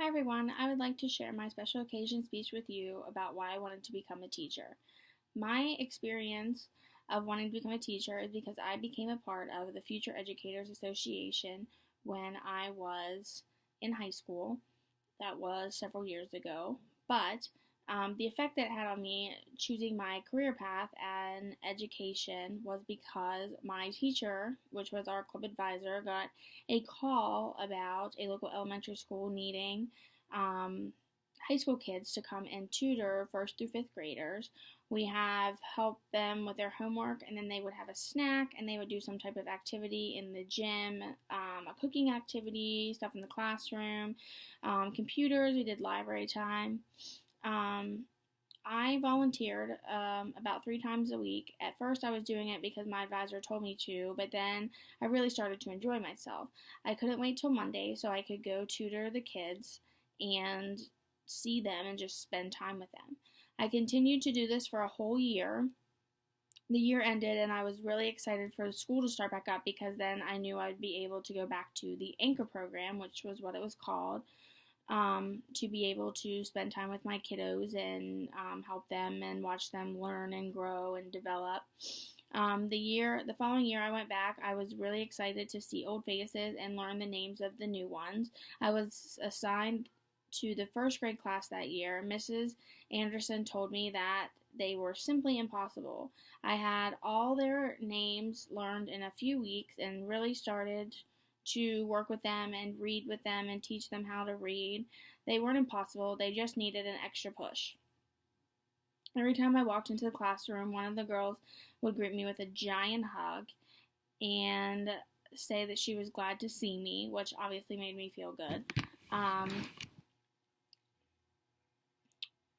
Hi everyone, I would like to share my special occasion speech with you about why I wanted to become a teacher. My experience of wanting to become a teacher is because I became a part of the Future Educators Association when I was in high school. That was several years ago. But the effect that it had on me choosing my career path and education was because my teacher, which was our club advisor, got a call about a local elementary school needing high school kids to come and tutor first through fifth graders. We have helped them with their homework, and then they would have a snack, and they would do some type of activity in the gym, a cooking activity, stuff in the classroom, computers. We did library time. I volunteered about 3 times a week. At first, I was doing it because my advisor told me to, but then I really started to enjoy myself. I couldn't wait till Monday so I could go tutor the kids and see them and just spend time with them. I continued to do this for a whole year. The year ended and I was really excited for the school to start back up because then I knew I'd be able to go back to the anchor program, which was what it was called, to be able to spend time with my kiddos and help them and watch them learn and grow and develop. The following year I went back, I was really excited to see old faces and learn the names of the new ones. I was assigned to the first grade class that year. Mrs. Anderson told me that they were simply impossible. I had all their names learned in a few weeks and really started to work with them and read with them and teach them how to read. They weren't impossible, they just needed an extra push. Every time I walked into the classroom, one of the girls would greet me with a giant hug and say that she was glad to see me, which obviously made me feel good.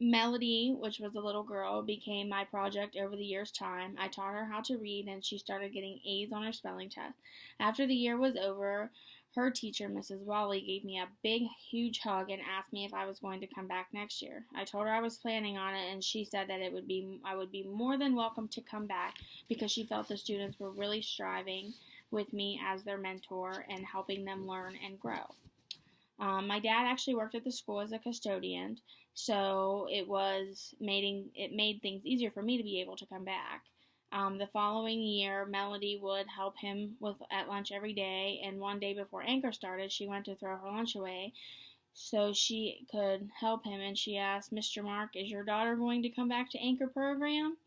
Melody, which was a little girl, became my project over the year's time. I taught her how to read and she started getting A's on her spelling test. After the year was over, her teacher, Mrs. Wally, gave me a big, huge hug and asked me if I was going to come back next year. I told her I was planning on it and she said that I would be more than welcome to come back because she felt the students were really striving with me as their mentor and helping them learn and grow. My dad actually worked at the school as a custodian, so it made things easier for me to be able to come back. The following year, Melody would help him at lunch every day, and one day before Anchor started, she went to throw her lunch away so she could help him, and she asked, "Mr. Mark, is your daughter going to come back to Anchor program?"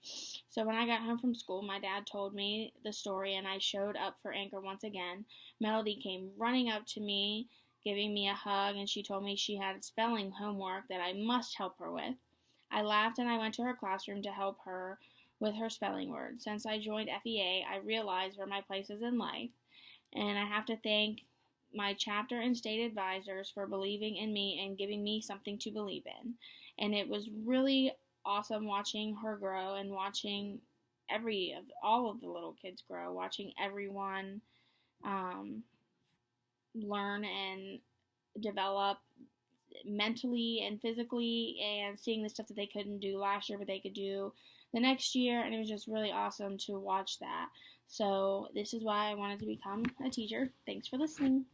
So when I got home from school, my dad told me the story, and I showed up for Anchor once again. Melody came running up to me, giving me a hug, and she told me she had spelling homework that I must help her with. I laughed and I went to her classroom to help her with her spelling words. Since I joined FEA, I realized where my place is in life, and I have to thank my chapter and state advisors for believing in me and giving me something to believe in. And it was really awesome watching her grow and watching all of the little kids grow, watching everyone learn and develop mentally and physically, and seeing the stuff that they couldn't do last year but they could do the next year, and it was just really awesome to watch that. So this is why I wanted to become a teacher. Thanks for listening.